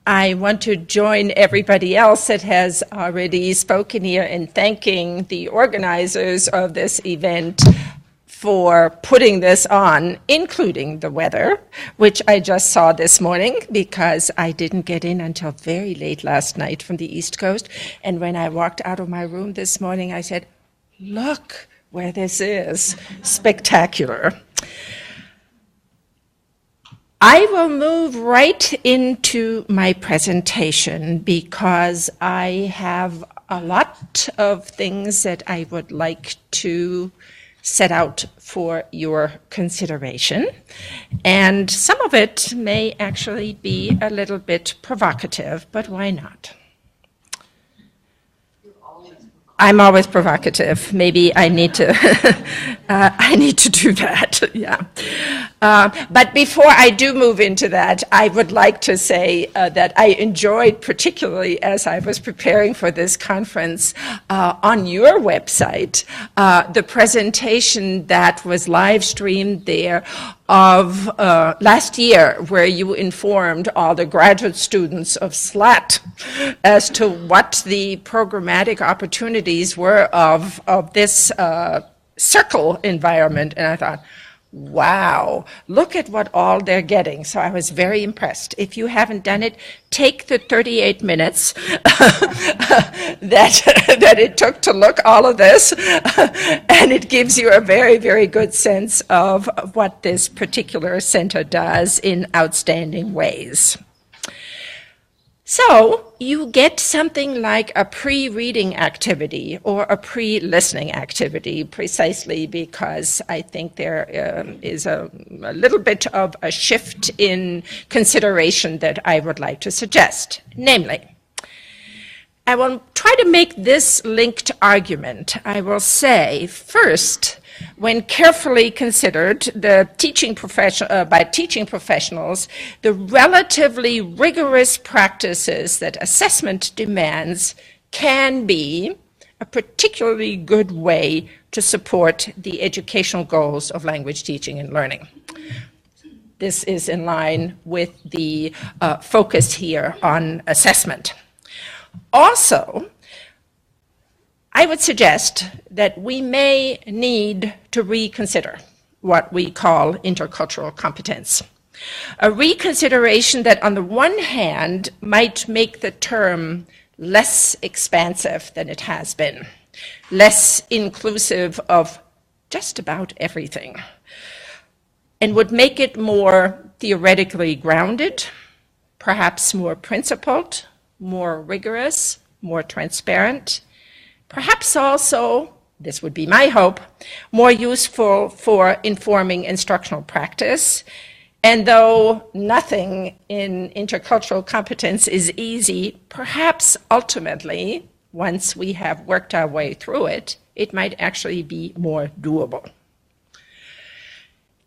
I want to join everybody else that has already spoken here in thanking the organizers of this event for putting this on, including the weather, which I just saw this morning because I didn't get in until very late last night from the East Coast. And when I walked out of my room this morning, I said, look where this is, spectacular. I will move right into my presentation because I have a lot of things that I would like to set out for your consideration. And some of it may actually be a little bit provocative, but why not? I'm always provocative. Maybe I need to I need to do that, yeah. But before I do move into that, I would like to say that I enjoyed, particularly as I was preparing for this conference, on your website, the presentation that was live streamed there of last year, where you informed all the graduate students of SLAT as to what the programmatic opportunities were of this circle environment. And I thought, wow, look at what all they're getting. So I was very impressed. If you haven't done it, take the 38 minutes that it took to look all of this, and it gives you a very, very good sense of what this particular center does in outstanding ways. So you get something like a pre-reading activity or a pre-listening activity, precisely because I think there is a little bit of a shift in consideration that I would like to suggest. Namely, I will try to make this linked argument. I will say, first, when carefully considered by teaching professionals, the relatively rigorous practices that assessment demands can be a particularly good way to support the educational goals of language teaching and learning. This is in line with the focus here on assessment. Also, I would suggest that we may need to reconsider what we call intercultural competence. A reconsideration that on the one hand might make the term less expansive than it has been, less inclusive of just about everything, and would make it more theoretically grounded, perhaps more principled, more rigorous, more transparent, perhaps also, this would be my hope, more useful for informing instructional practice. And though nothing in intercultural competence is easy, perhaps ultimately, once we have worked our way through it, it might actually be more doable.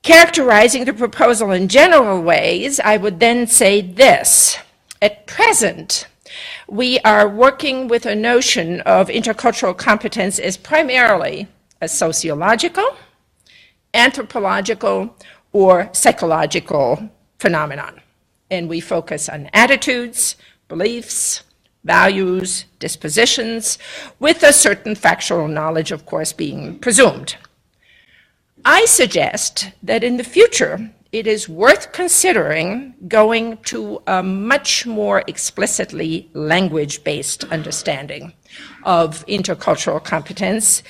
Characterizing the proposal in general ways, I would then say this. At present, we are working with a notion of intercultural competence as primarily a sociological, anthropological, or psychological phenomenon. And we focus on attitudes, beliefs, values, dispositions, with a certain factual knowledge, of course, being presumed. I suggest that in the future, it is worth considering going to a much more explicitly language-based understanding of intercultural competence.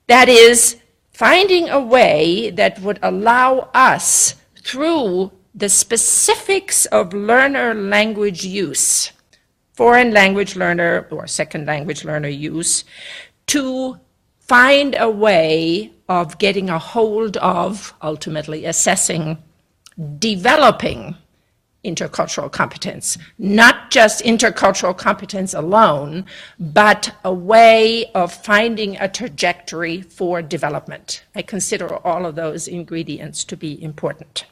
That is, finding a way that would allow us, through the specifics of learner language use, foreign language learner or second language learner use, to find a way of getting a hold of, ultimately assessing, developing intercultural competence, not just intercultural competence alone, but a way of finding a trajectory for development. I consider all of those ingredients to be important.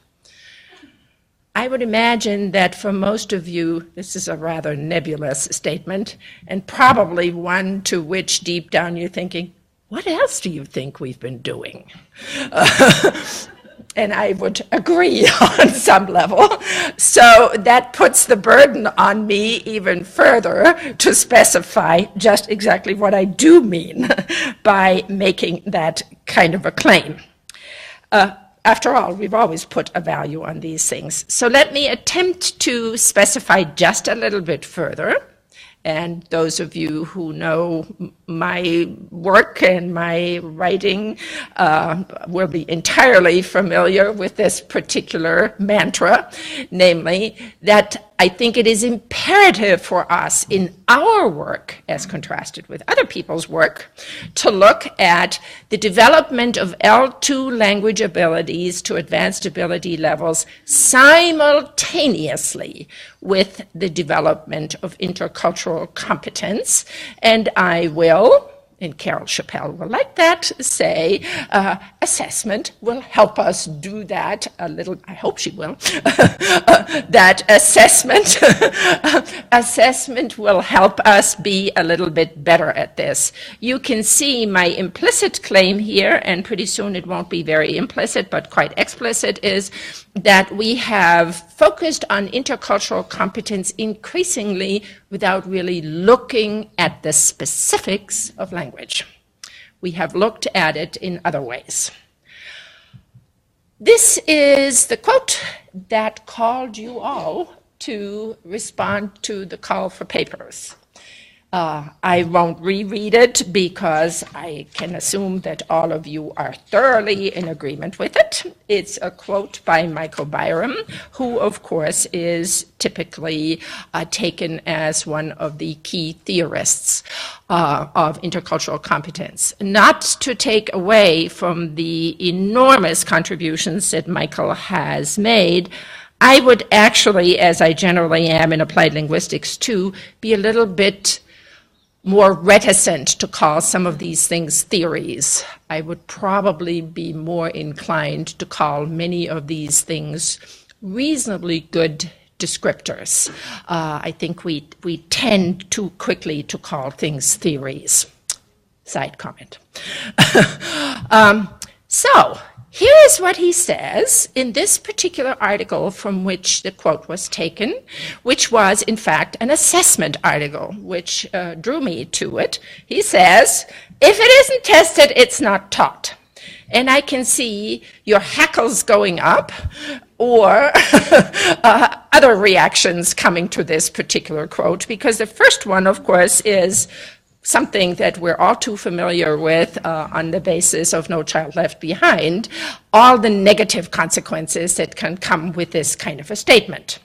I would imagine that for most of you, this is a rather nebulous statement, and probably one to which deep down you're thinking, what else do you think we've been doing? And I would agree on some level. So that puts the burden on me even further to specify just exactly what I do mean by making that kind of a claim. After all, we've always put a value on these things. So let me attempt to specify just a little bit further. And those of you who know my work and my writing will be entirely familiar with this particular mantra, namely that I think it is imperative for us in our work, as contrasted with other people's work, to look at the development of L2 language abilities to advanced ability levels simultaneously with the development of intercultural competence. And I will, and Carol Chappell will like that, say assessment will help us do that a little, I hope she will, that assessment will help us be a little bit better at this. You can see my implicit claim here, and pretty soon it won't be very implicit, but quite explicit, is that we have focused on intercultural competence increasingly without really looking at the specifics of language. We have looked at it in other ways. This is the quote that called you all to respond to the call for papers. I won't reread it because I can assume that all of you are thoroughly in agreement with it. It's a quote by Michael Byrnes, who of course is typically taken as one of the key theorists of intercultural competence. Not to take away from the enormous contributions that Michael has made, I would actually, as I generally am in applied linguistics too, be a little bit more reticent to call some of these things theories. I would probably be more inclined to call many of these things reasonably good descriptors. I think we tend too quickly to call things theories. Side comment. So here is what he says in this particular article from which the quote was taken, which was, in fact, an assessment article, which drew me to it. He says, if it isn't tested, it's not taught. And I can see your hackles going up or other reactions coming to this particular quote, because the first one, of course, is something that we're all too familiar with on the basis of No Child Left Behind, all the negative consequences that can come with this kind of a statement.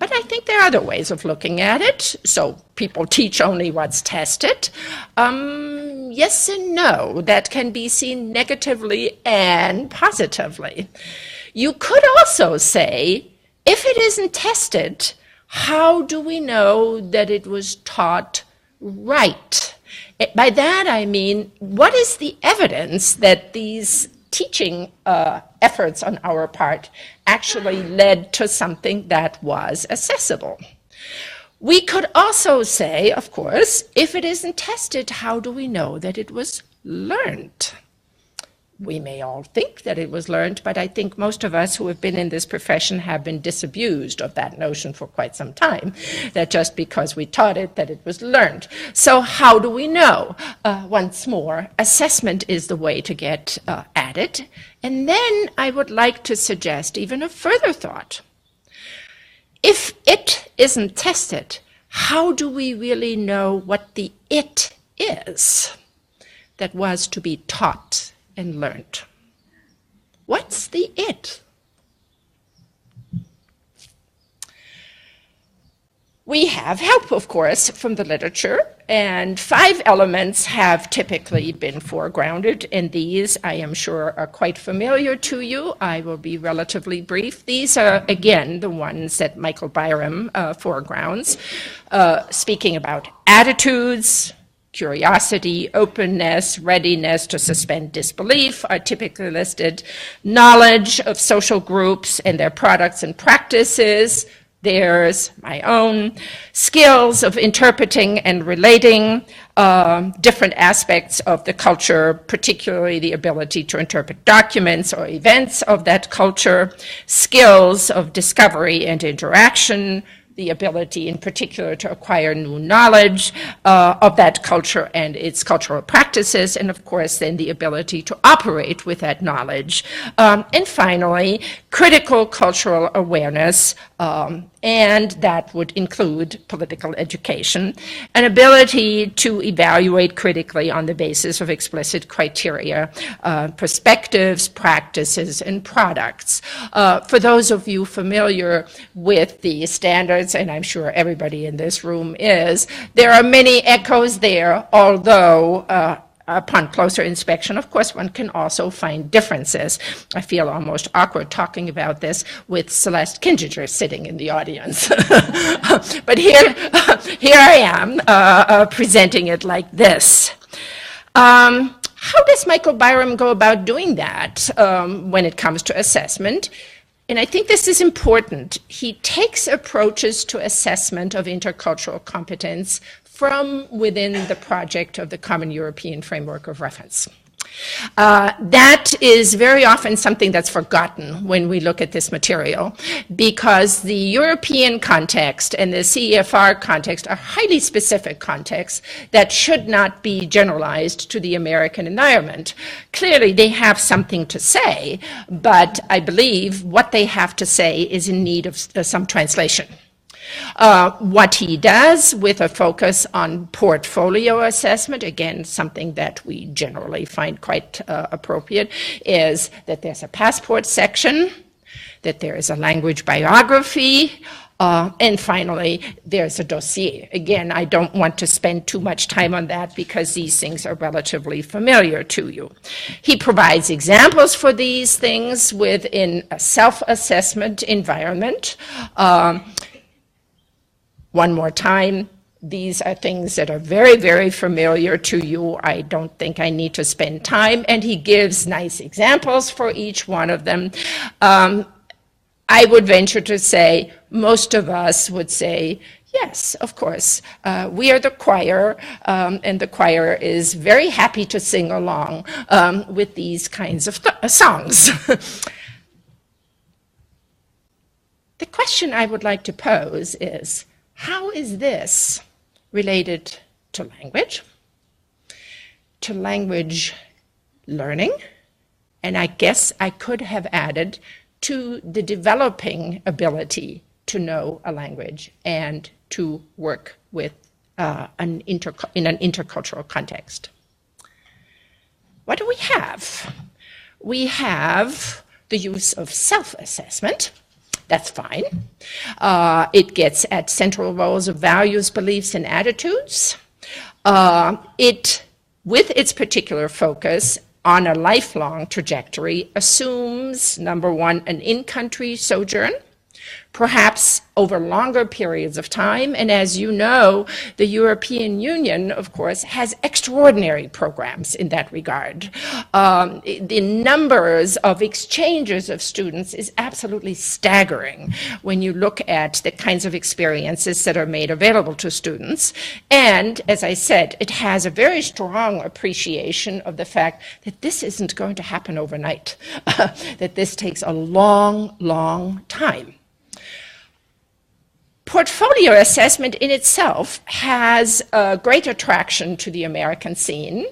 But I think there are other ways of looking at it. So people teach only what's tested. Yes and no, that can be seen negatively and positively. You could also say, if it isn't tested, how do we know that it was taught right? By that I mean, what is the evidence that these teaching efforts on our part actually led to something that was accessible? We could also say, of course, if it isn't tested, how do we know that it was learned? We may all think that it was learned, but I think most of us who have been in this profession have been disabused of that notion for quite some time, that just because we taught it, that it was learned. So how do we know? Once more, assessment is the way to get at it. And then I would like to suggest even a further thought. If it isn't tested, how do we really know what the it is that was to be taught and learned? What's the it? We have help, of course, from the literature, and 5 elements have typically been foregrounded, and these, I am sure, are quite familiar to you. I will be relatively brief. These are, again, the ones that Michael Byrnes foregrounds, speaking about attitudes, curiosity, openness, readiness to suspend disbelief are typically listed. Knowledge of social groups and their products and practices, theirs, my own. Skills of interpreting and relating, different aspects of the culture, particularly the ability to interpret documents or events of that culture, skills of discovery and interaction, the ability in particular to acquire new knowledge of that culture and its cultural practices, and of course then the ability to operate with that knowledge. And finally, critical cultural awareness, and that would include political education, an ability to evaluate critically on the basis of explicit criteria, perspectives, practices, and products. For those of you familiar with the standards, and I'm sure everybody in this room is, there are many echoes there, although upon closer inspection, of course, one can also find differences. I feel almost awkward talking about this with Celeste Kinginger sitting in the audience. But here I am presenting it like this. How does Michael Byrum go about doing that when it comes to assessment? And I think this is important. He takes approaches to assessment of intercultural competence from within the project of the Common European Framework of Reference. That is very often something that's forgotten when we look at this material, because the European context and the CEFR context are highly specific contexts that should not be generalized to the American environment. Clearly, they have something to say, but I believe what they have to say is in need of some translation. What he does with a focus on portfolio assessment, again, something that we generally find quite appropriate, is that there's a passport section, that there is a language biography, and finally, there's a dossier. Again, I don't want to spend too much time on that because these things are relatively familiar to you. He provides examples for these things within a self-assessment environment. One more time, these are things that are very, very familiar to you. I don't think I need to spend time, and he gives nice examples for each one of them. I would venture to say most of us would say, yes, of course. We are the choir, and the choir is very happy to sing along with these kinds of songs. The question I would like to pose is, how is this related to language learning, and I guess I could have added to the developing ability to know a language and to work with in an intercultural context? What do we have? We have the use of self-assessment. That's fine. It gets at central roles of values, beliefs, and attitudes. It, with its particular focus on a lifelong trajectory, assumes, number one, an in-country sojourn, perhaps over longer periods of time. And as you know, the European Union, of course, has extraordinary programs in that regard. The numbers of exchanges of students is absolutely staggering when you look at the kinds of experiences that are made available to students. And as I said, it has a very strong appreciation of the fact that this isn't going to happen overnight, that this takes a long, long time. Portfolio assessment in itself has a great attraction to the American scene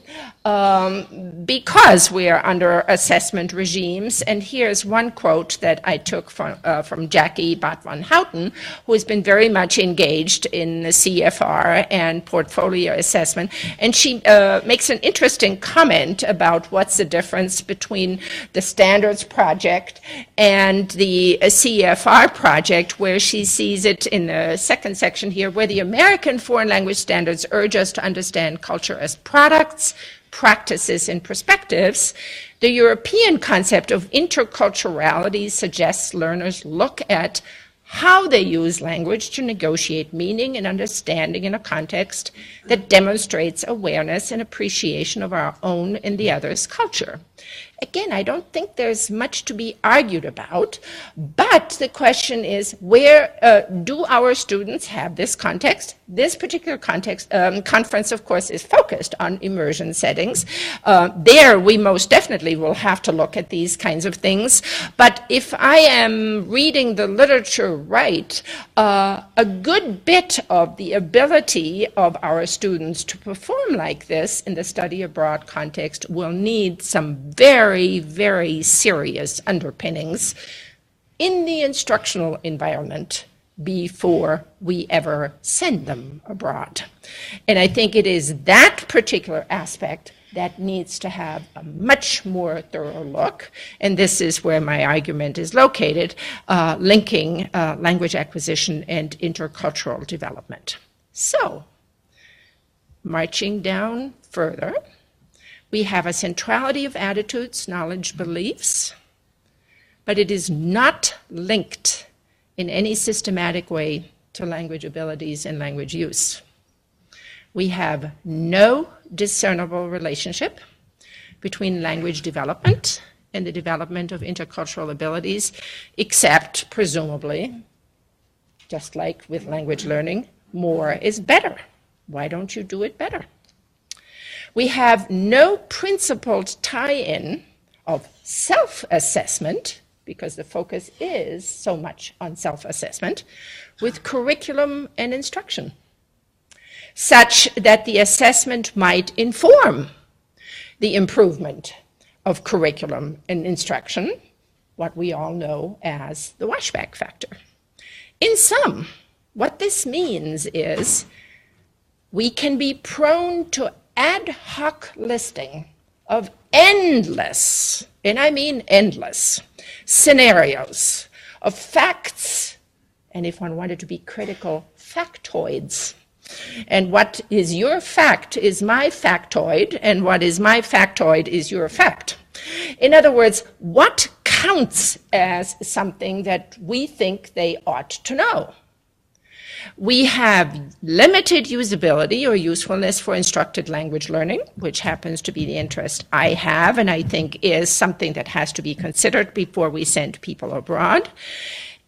because we are under assessment regimes. And here's one quote that I took from Jackie Bot van Houten, who has been very much engaged in the CFR and portfolio assessment. And she makes an interesting comment about what's the difference between the standards project and the CFR project, where she sees it in the second section here, where the American foreign language standards urge us to understand culture as products, practices, and perspectives. The European concept of interculturality suggests learners look at how they use language to negotiate meaning and understanding in a context that demonstrates awareness and appreciation of our own and the other's culture. Again, I don't think there's much to be argued about, but the question is, where do our students have this context? This particular context, conference, of course, is focused on immersion settings. There, we most definitely will have to look at these kinds of things. But if I am reading the literature right, a good bit of the ability of our students to perform like this in the study abroad context will need some very, very serious underpinnings in the instructional environment before we ever send them abroad. And I think it is that particular aspect that needs to have a much more thorough look, and this is where my argument is located, linking language acquisition and intercultural development. So, marching down further, we have a centrality of attitudes, knowledge, beliefs, but it is not linked in any systematic way to language abilities and language use. We have no discernible relationship between language development and the development of intercultural abilities, except, presumably, just like with language learning, more is better. Why don't you do it better? We have no principled tie-in of self-assessment, because the focus is so much on self-assessment, with curriculum and instruction, such that the assessment might inform the improvement of curriculum and instruction, what we all know as the washback factor. In sum, what this means is we can be prone to ad hoc listing of endless, and I mean endless, scenarios of facts, and if one wanted to be critical, factoids. And what is your fact is my factoid, and what is my factoid is your fact. In other words, what counts as something that we think they ought to know? We have limited usability or usefulness for instructed language learning, which happens to be the interest I have, and I think is something that has to be considered before we send people abroad.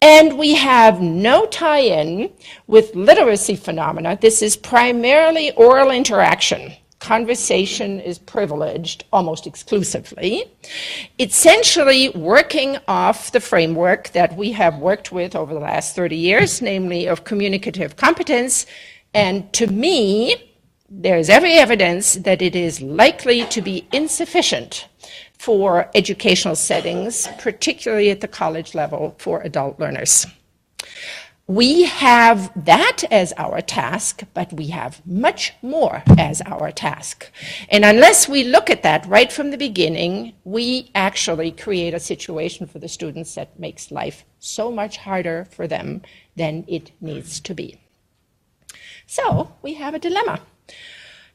And we have no tie-in with literacy phenomena. This is primarily oral interaction. Conversation is privileged almost exclusively, essentially working off the framework that we have worked with over the last 30 years, namely of communicative competence. And to me, there's every evidence that it is likely to be insufficient for educational settings, particularly at the college level for adult learners. We have that as our task, but we have much more as our task. And unless we look at that right from the beginning, we actually create a situation for the students that makes life so much harder for them than it needs to be. So we have a dilemma.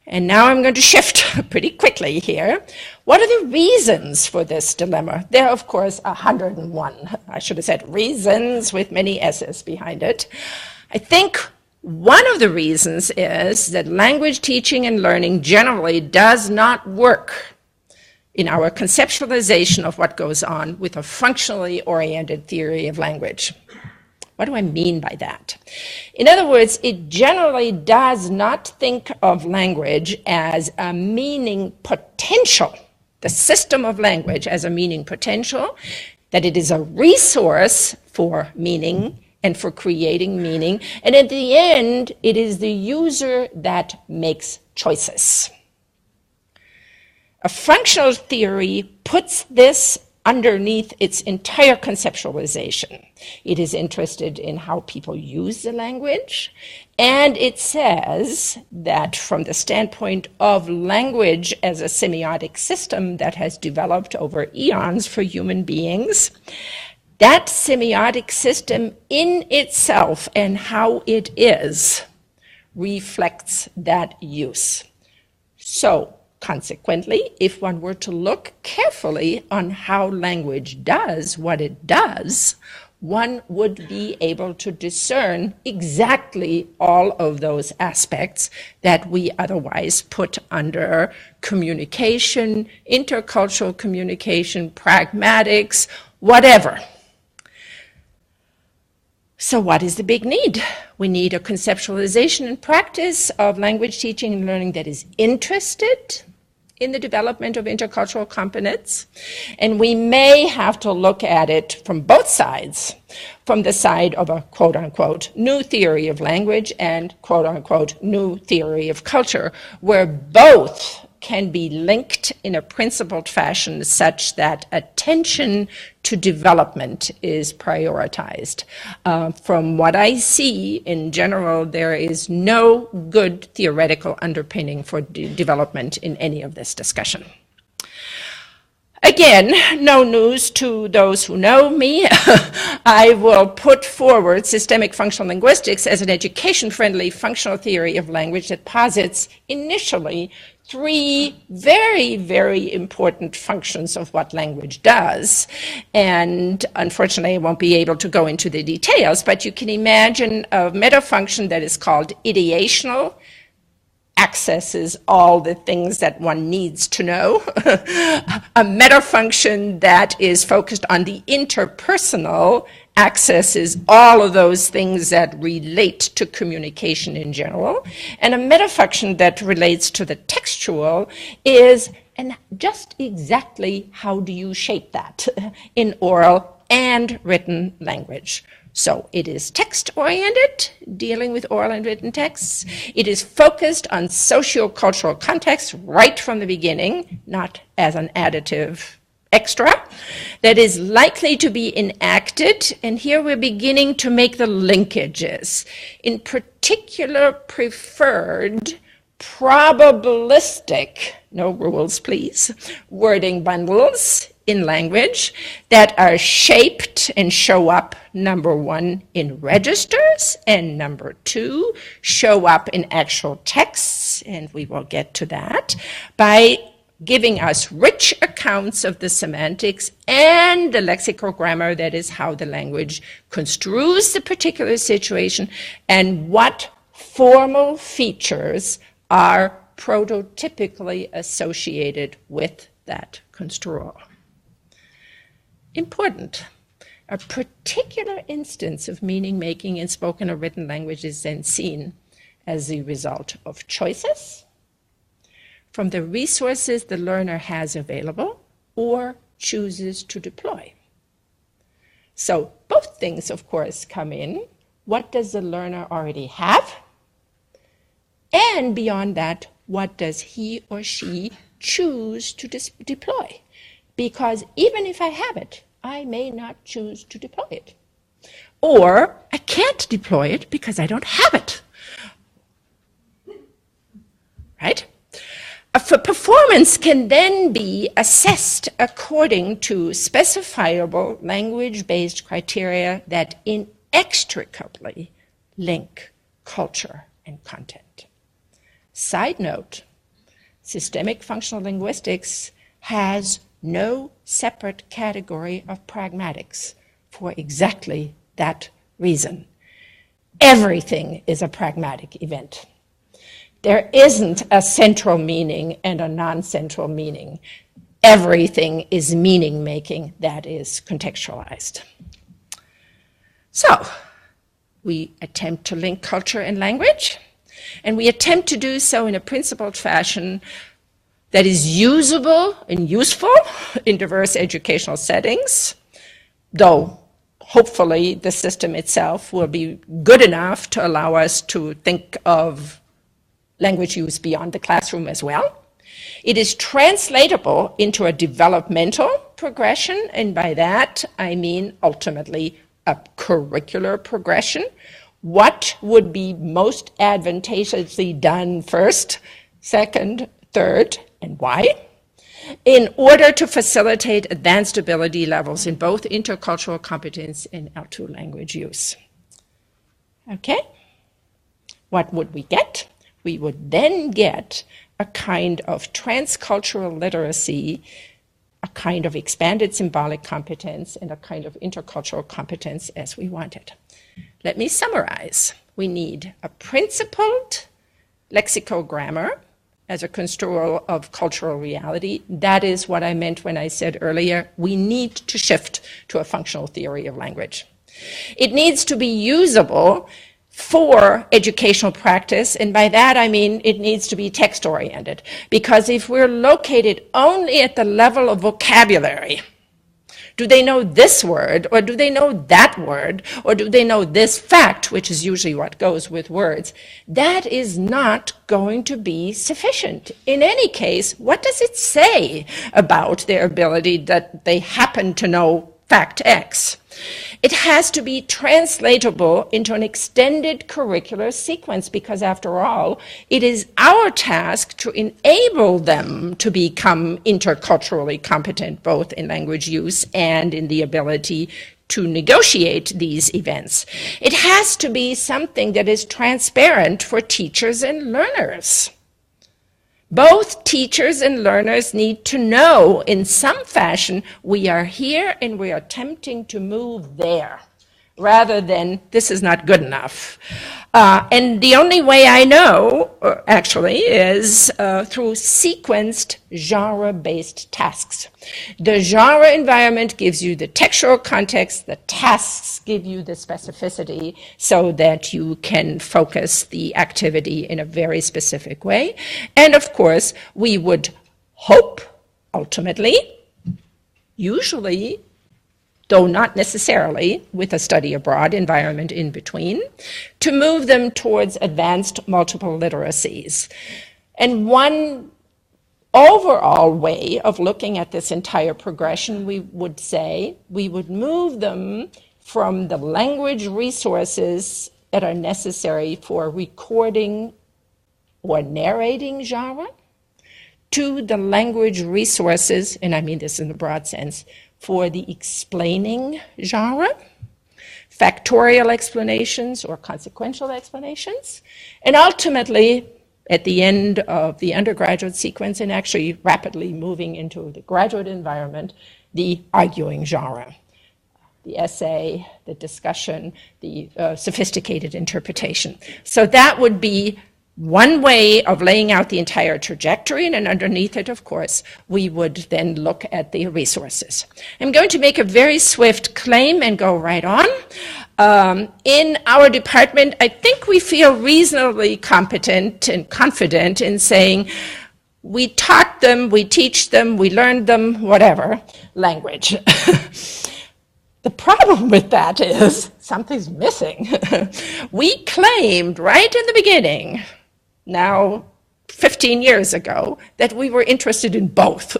And now I'm going to shift pretty quickly here. What are the reasons for this dilemma? There are, of course, 101. I should have said reasons with many S's behind it. I think one of the reasons is that language teaching and learning generally does not work in our conceptualization of what goes on with a functionally oriented theory of language. What do I mean by that? In other words, it generally does not think of language as a meaning potential, the system of language as a meaning potential, that it is a resource for meaning and for creating meaning, and at the end, it is the user that makes choices. A functional theory puts this underneath its entire conceptualization. It is interested in how people use the language, and it says that from the standpoint of language as a semiotic system that has developed over eons for human beings, that semiotic system in itself and how it is reflects that use. So, consequently, if one were to look carefully on how language does what it does, one would be able to discern exactly all of those aspects that we otherwise put under communication, intercultural communication, pragmatics, whatever. So what is the big need? We need a conceptualization and practice of language teaching and learning that is interested in the development of intercultural competence. And we may have to look at it from both sides, from the side of a quote-unquote new theory of language and quote-unquote new theory of culture, where both can be linked in a principled fashion such that attention to development is prioritized. From what I see, in general, there is no good theoretical underpinning for development in any of this discussion. Again, no news to those who know me. I will put forward systemic functional linguistics as an education-friendly functional theory of language that posits initially three very, very important functions of what language does. And unfortunately, I won't be able to go into the details, but you can imagine a meta function that is called ideational, accesses all the things that one needs to know. A meta function that is focused on the interpersonal accesses all of those things that relate to communication in general. And a meta function that relates to the textual is, and just exactly how do you shape that in oral and written language. So it is text-oriented, dealing with oral and written texts. It is focused on socio-cultural context right from the beginning, not as an additive extra, that is likely to be enacted, and here we're beginning to make the linkages. In particular, preferred probabilistic, no rules please, wording bundles in language that are shaped and show up, number one, in registers, and number two, show up in actual texts, and we will get to that, by giving us rich accounts of the semantics and the lexical grammar, that is how the language construes the particular situation, and what formal features are prototypically associated with that construal. Important. A particular instance of meaning making in spoken or written language is then seen as the result of choices from the resources the learner has available or chooses to deploy. So both things, of course, come in. What does the learner already have? And beyond that, what does he or she choose to deploy? Because even if I have it, I may not choose to deploy it. Or I can't deploy it because I don't have it. Right? For performance can then be assessed according to specifiable language-based criteria that inextricably link culture and content. Side note, systemic functional linguistics has no separate category of pragmatics for exactly that reason. Everything is a pragmatic event. There isn't a central meaning and a non-central meaning. Everything is meaning making that is contextualized. So, we attempt to link culture and language, and we attempt to do so in a principled fashion that is usable and useful in diverse educational settings, though hopefully the system itself will be good enough to allow us to think of language use beyond the classroom as well. It is translatable into a developmental progression, and by that I mean ultimately a curricular progression. What would be most advantageously done first, second, third, and why? In order to facilitate advanced ability levels in both intercultural competence and L2 language use. Okay? What would we get? We would then get a kind of transcultural literacy, a kind of expanded symbolic competence and a kind of intercultural competence as we wanted. Let me summarize. We need a principled lexicogrammar as a construal of cultural reality. That is what I meant when I said earlier, we need to shift to a functional theory of language. It needs to be usable for educational practice, and by that I mean it needs to be text-oriented, because if we're located only at the level of vocabulary, do they know this word, or do they know that word, or do they know this fact, which is usually what goes with words, that is not going to be sufficient. In any case, what does it say about their ability that they happen to know fact X? It has to be translatable into an extended curricular sequence, because after all, it is our task to enable them to become interculturally competent, both in language use and in the ability to negotiate these events. It has to be something that is transparent for teachers and learners. Both teachers and learners need to know in some fashion we are here and we are attempting to move there, rather than this is not good enough. And the only way I know, actually, is through sequenced genre-based tasks. The genre environment gives you the textual context, the tasks give you the specificity so that you can focus the activity in a very specific way. And of course, we would hope, ultimately, usually, though not necessarily with a study abroad environment in between, to move them towards advanced multiple literacies. And one overall way of looking at this entire progression, we would say, we would move them from the language resources that are necessary for recording or narrating genre to the language resources, and I mean this in the broad sense, for the explaining genre, factorial explanations or consequential explanations, and ultimately, at the end of the undergraduate sequence and actually rapidly moving into the graduate environment, the arguing genre, the essay, the discussion, the sophisticated interpretation. So that would be one way of laying out the entire trajectory, and underneath it, of course, we would then look at the resources. I'm going to make a very swift claim and go right on. In our department, I think we feel reasonably competent and confident in saying we taught them, we teach them, we learned them, whatever, language. The problem with that is something's missing. We claimed right in the beginning, now 15 years ago, that we were interested in both.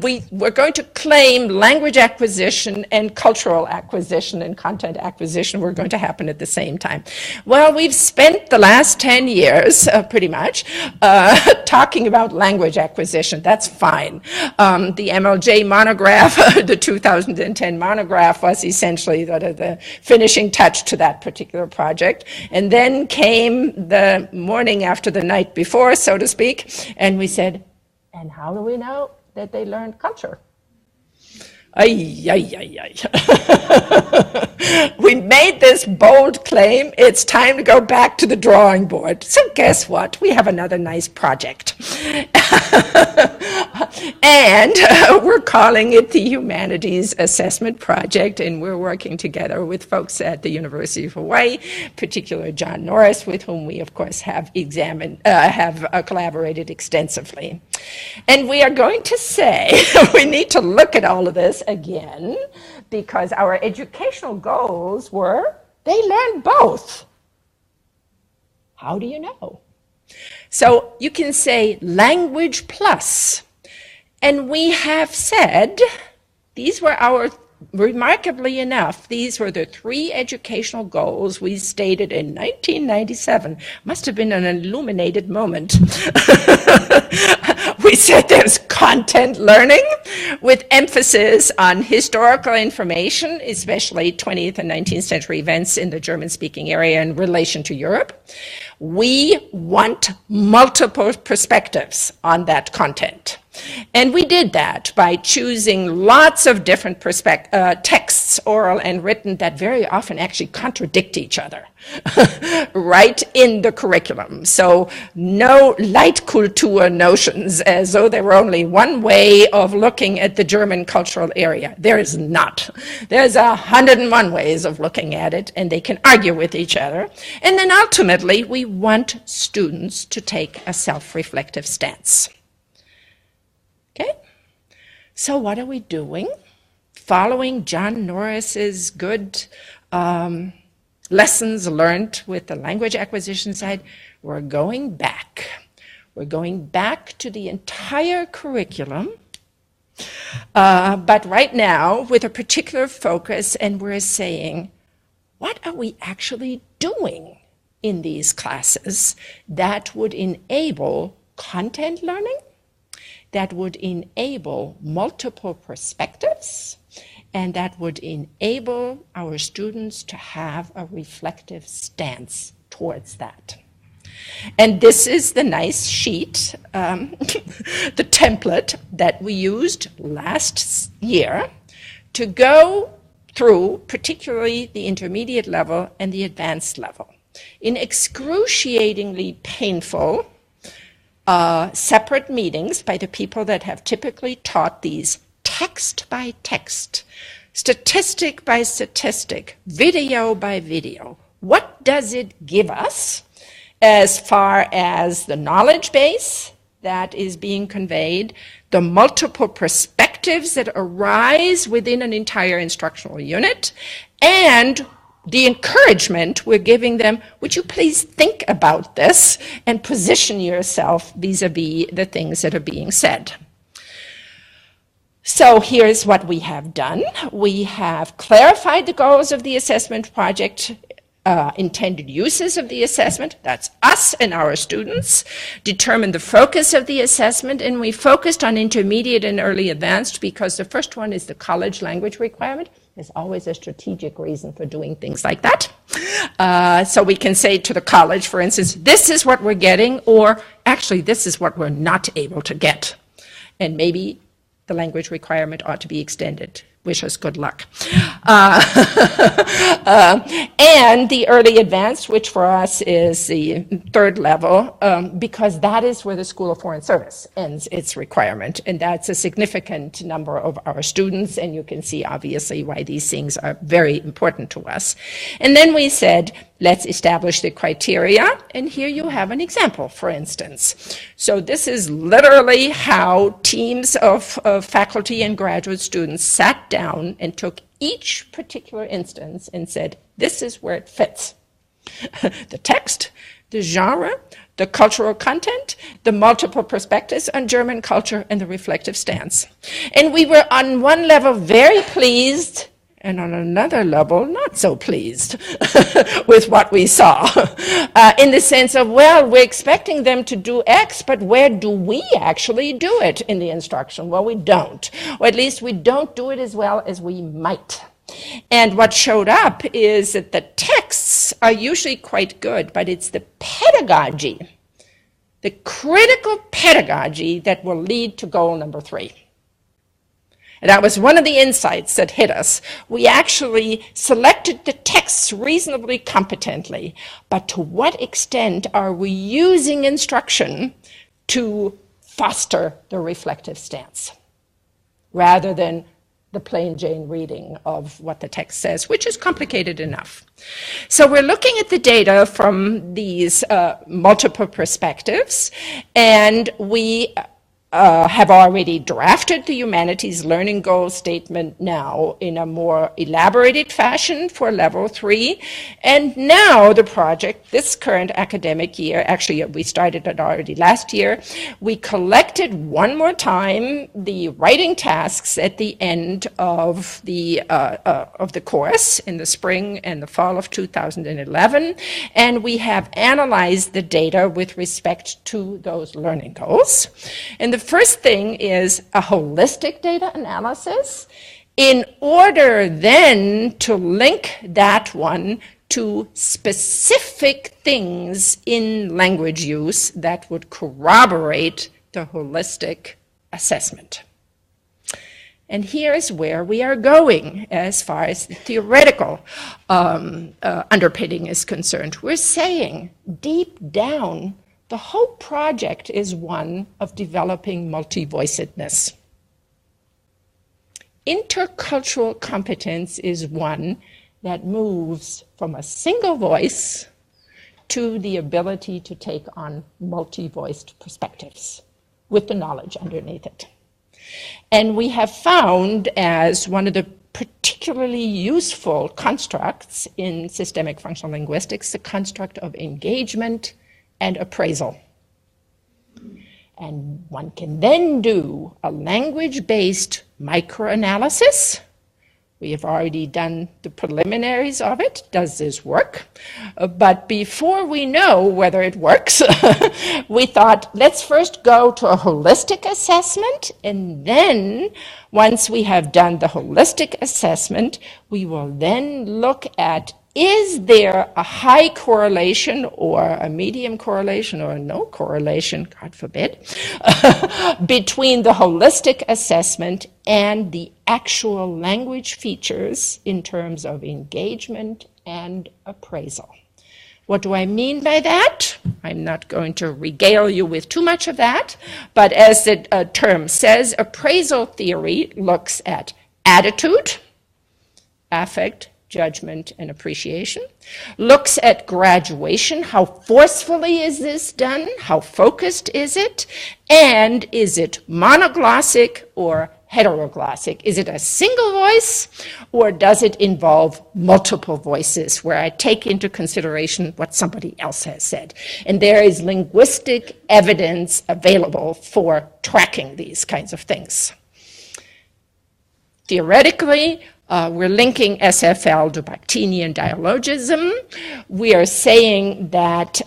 We were going to claim language acquisition and cultural acquisition and content acquisition were going to happen at the same time. Well, we've spent the last 10 years, pretty much, talking about language acquisition. That's fine. The MLJ monograph, the 2010 monograph, was essentially the finishing touch to that particular project. And then came the morning after the night before, so to speak, and we said, and how do we know that they learned culture? Ay, ay, ay, ay. We made this bold claim, it's time to go back to the drawing board. So guess what? We have another nice project. And we're calling it the Humanities Assessment Project, and we're working together with folks at the University of Hawaii, particularly John Norris, with whom we, of course, have collaborated extensively. And we are going to say, we need to look at all of this again, because our educational goals were, they learned both. How do you know? So you can say language plus. And we have said, these were our, remarkably enough, these were the 3 educational goals we stated in 1997. Must have been an illuminated moment. We said there's content learning with emphasis on historical information, especially 20th and 19th century events in the German-speaking area in relation to Europe. We want multiple perspectives on that content. And we did that by choosing lots of different texts, oral and written, that very often actually contradict each other, right in the curriculum. So no Leitkultur notions as though there were only one way of looking at the German cultural area. There is not. There's 101 ways of looking at it, and they can argue with each other. And then ultimately, we want students to take a self-reflective stance. Okay, so what are we doing? Following John Norris's good lessons learned with the language acquisition side, we're going back. We're going back to the entire curriculum, but right now with a particular focus, and we're saying, what are we actually doing in these classes that would enable content learning, that would enable multiple perspectives, and that would enable our students to have a reflective stance towards that. And this is the nice sheet, the template that we used last year to go through particularly the intermediate level and the advanced level in excruciatingly painful separate meetings by the people that have typically taught these text by text, statistic by statistic, video by video. What does it give us as far as the knowledge base that is being conveyed, the multiple perspectives that arise within an entire instructional unit, and the encouragement we're giving them, would you please think about this and position yourself vis-a-vis the things that are being said. So here's what we have done. We have clarified the goals of the assessment project, intended uses of the assessment, that's us and our students, determined the focus of the assessment, and we focused on intermediate and early advanced because the first one is the college language requirement. There's always a strategic reason for doing things like that. So we can say to the college, for instance, this is what we're getting, or actually this is what we're not able to get. And maybe the language requirement ought to be extended. Wish us good luck. And the early advanced, which for us is the third level, because that is where the School of Foreign Service ends its requirement. And that's a significant number of our students. And you can see obviously why these things are very important to us. And then we said, let's establish the criteria. And here you have an example, for instance. So this is literally how teams of faculty and graduate students sat down and took each particular instance and said, this is where it fits. The text, the genre, the cultural content, the multiple perspectives on German culture, and the reflective stance. And we were on one level very pleased, and on another level, not so pleased with what we saw. In the sense of, well, we're expecting them to do X, but where do we actually do it in the instruction? Well, we don't. Or at least we don't do it as well as we might. And what showed up is that the texts are usually quite good, but it's the pedagogy, the critical pedagogy that will lead to goal number 3. And that was one of the insights that hit us. We actually selected the texts reasonably competently, but to what extent are we using instruction to foster the reflective stance, rather than the plain Jane reading of what the text says, which is complicated enough. So we're looking at the data from these multiple perspectives, and we have already drafted the Humanities Learning Goal Statement now in a more elaborated fashion for level 3. And now the project, this current academic year, actually we started it already last year, we collected one more time the writing tasks at the end of the course in the spring and the fall of 2011. And we have analyzed the data with respect to those learning goals. And the first thing is a holistic data analysis in order then to link that one to specific things in language use that would corroborate the holistic assessment. And here's where we are going as far as the theoretical underpinning is concerned. We're saying deep down, the whole project is one of developing multi-voicedness. Intercultural competence is one that moves from a single voice to the ability to take on multi-voiced perspectives with the knowledge underneath it. And we have found as one of the particularly useful constructs in systemic functional linguistics the construct of engagement and appraisal. And one can then do a language-based microanalysis. We have already done the preliminaries of it. Does this work? But before we know whether it works, we thought, let's first go to a holistic assessment, and then once we have done the holistic assessment, we will then look at, is there a high correlation or a medium correlation or no correlation, God forbid, between the holistic assessment and the actual language features in terms of engagement and appraisal. What do I mean by that? I'm not going to regale you with too much of that, but as the term says, appraisal theory looks at attitude, affect, judgment, and appreciation, looks at graduation, how forcefully is this done, how focused is it, and is it monoglossic or heteroglossic? Is it a single voice, or does it involve multiple voices where I take into consideration what somebody else has said? And there is linguistic evidence available for tracking these kinds of things. Theoretically, we're linking SFL to Bakhtinian dialogism. We are saying that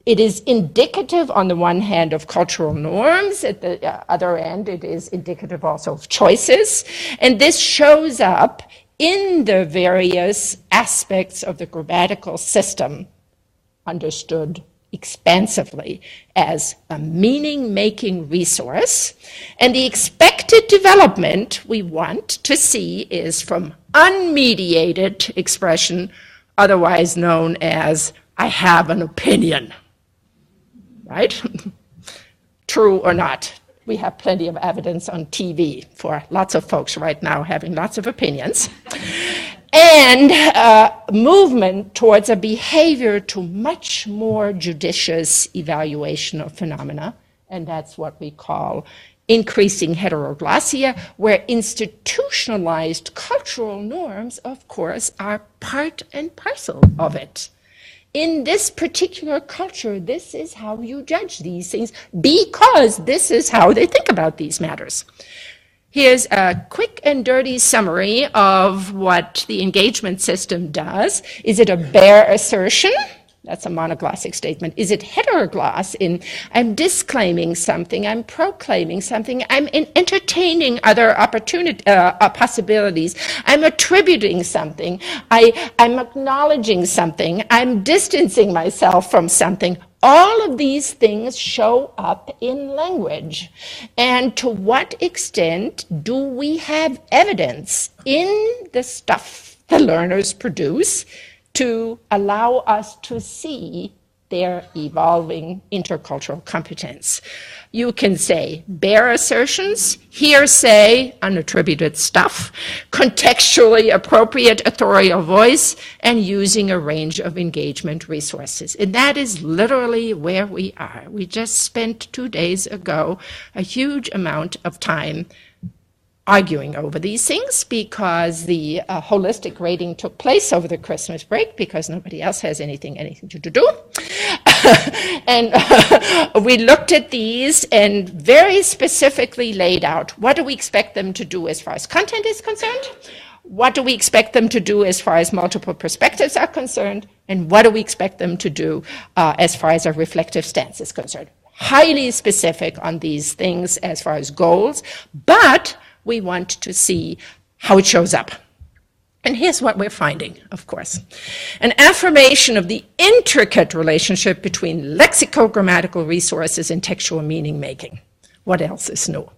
it is indicative on the one hand of cultural norms, at the other end it is indicative also of choices, and this shows up in the various aspects of the grammatical system understood expansively as a meaning-making resource. And the expected development we want to see is from unmediated expression, otherwise known as, I have an opinion, right? True or not. We have plenty of evidence on TV for lots of folks right now having lots of opinions. And movement towards a behavior to much more judicious evaluation of phenomena, and that's what we call increasing heteroglossia, where institutionalized cultural norms, of course, are part and parcel of it. In this particular culture, this is how you judge these things, because this is how they think about these matters. Here's a quick and dirty summary of what the engagement system does. Is it a bare assertion? That's a monoglossic statement. Is it heterogloss in I'm disclaiming something, I'm proclaiming something, I'm entertaining other possibilities, I'm attributing something, I'm acknowledging something, I'm distancing myself from something. All of these things show up in language. And to what extent do we have evidence in the stuff the learners produce to allow us to see their evolving intercultural competence? You can say bare assertions, hearsay, unattributed stuff, contextually appropriate authorial voice, and using a range of engagement resources. And that is literally where we are. We just spent 2 days ago a huge amount of time arguing over these things because the holistic rating took place over the Christmas break because nobody else has anything to do. And we looked at these and very specifically laid out what do we expect them to do as far as content is concerned, what do we expect them to do as far as multiple perspectives are concerned, and what do we expect them to do as far as a reflective stance is concerned. Highly specific on these things as far as goals, but we want to see how it shows up. And here's what we're finding, of course. An affirmation of the intricate relationship between lexicogrammatical resources and textual meaning making. What else is new?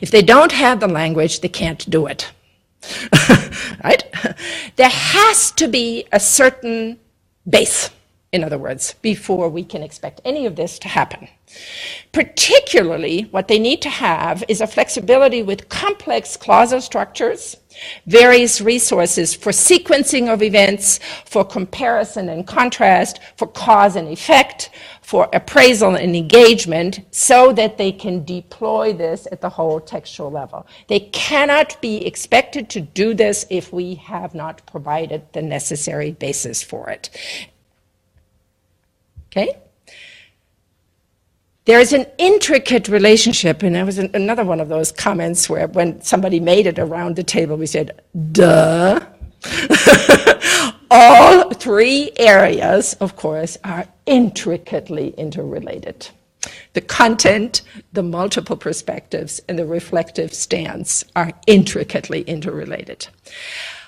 If they don't have the language, they can't do it. Right? There has to be a certain base, in other words, before we can expect any of this to happen. Particularly, what they need to have is a flexibility with complex clausal structures, various resources for sequencing of events, for comparison and contrast, for cause and effect, for appraisal and engagement, so that they can deploy this at the whole textual level. They cannot be expected to do this if we have not provided the necessary basis for it. Okay? There is an intricate relationship, and there was another one of those comments where when somebody made it around the table, we said, duh. All three areas, of course, are intricately interrelated. The content, the multiple perspectives, and the reflective stance are intricately interrelated.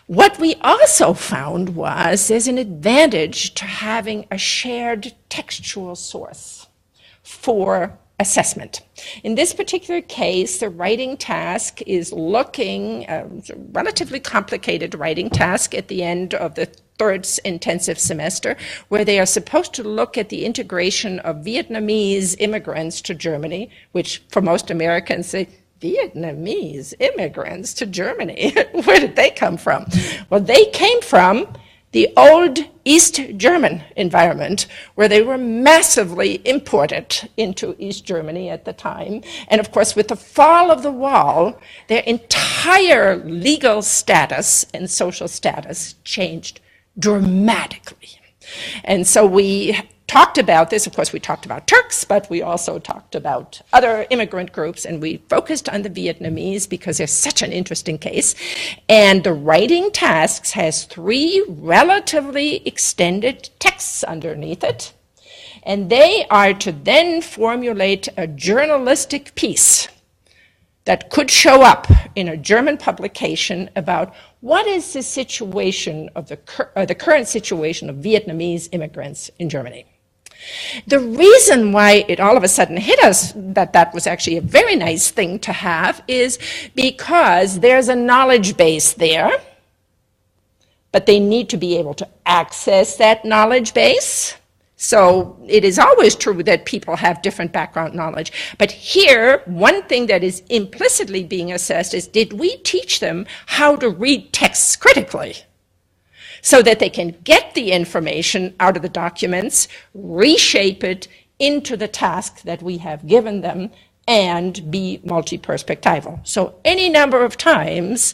What we also found was there's an advantage to having a shared textual source for assessment. In this particular case, the writing task is looking, a relatively complicated writing task at the end of the third intensive semester, where they are supposed to look at the integration of Vietnamese immigrants to Germany, which for most Americans say, Vietnamese immigrants to Germany, where did they come from? Well, they came from the old East German environment, where they were massively imported into East Germany at the time. And of course, with the fall of the wall, their entire legal status and social status changed dramatically. And so we talked about this. Of course, we talked about Turks, but we also talked about other immigrant groups, and we focused on the Vietnamese because they're such an interesting case. And the writing tasks has 3 relatively extended texts underneath it, and they are to then formulate a journalistic piece that could show up in a German publication about what is the situation of the current situation of Vietnamese immigrants in Germany. The reason why it all of a sudden hit us that that was actually a very nice thing to have is because there's a knowledge base there, but they need to be able to access that knowledge base. So it is always true that people have different background knowledge. But here, one thing that is implicitly being assessed is, did we teach them how to read texts critically? So that they can get the information out of the documents, reshape it into the task that we have given them, and be multi-perspectival. So any number of times,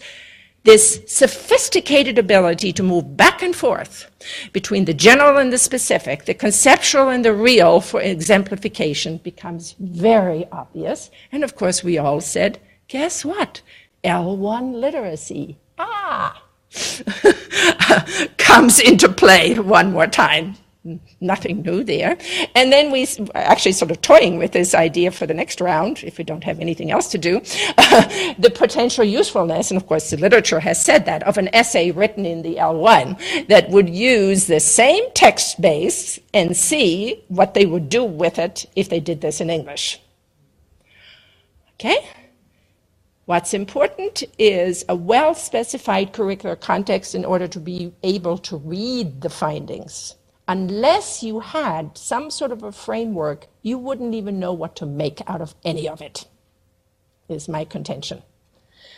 this sophisticated ability to move back and forth between the general and the specific, the conceptual and the real for exemplification becomes very obvious. And of course, we all said, guess what? L1 literacy. Comes into play one more time. Nothing new there. And then we actually sort of toying with this idea for the next round, if we don't have anything else to do, the potential usefulness, and of course the literature has said that, of an essay written in the L1 that would use the same text base and see what they would do with it if they did this in English. Okay? What's important is a well-specified curricular context in order to be able to read the findings. Unless you had some sort of a framework, you wouldn't even know what to make out of any of it, is my contention.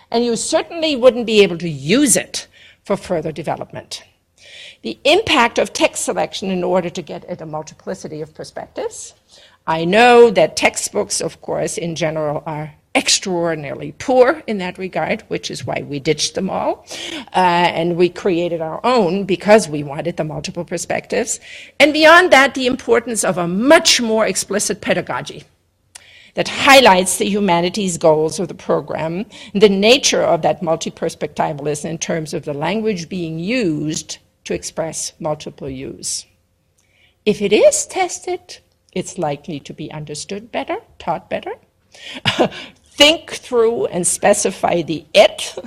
And you certainly wouldn't be able to use it for further development. The impact of text selection in order to get at a multiplicity of perspectives. I know that textbooks, of course, in general are extraordinarily poor in that regard, which is why we ditched them all. And we created our own because we wanted the multiple perspectives. And beyond that, the importance of a much more explicit pedagogy that highlights the humanities goals of the program, the nature of that multi-perspectivalism in terms of the language being used to express multiple use. If it is tested, it's likely to be understood better, taught better. Think through and specify the it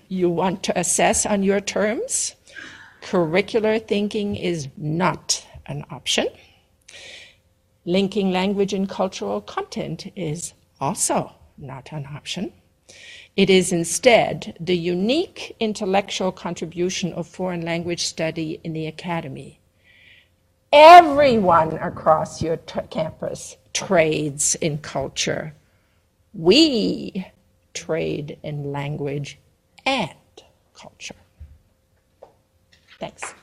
you want to assess on your terms. Curricular thinking is not an option. Linking language and cultural content is also not an option. It is instead the unique intellectual contribution of foreign language study in the academy. Everyone across your campus trades in culture. We trade in language and culture. Thanks.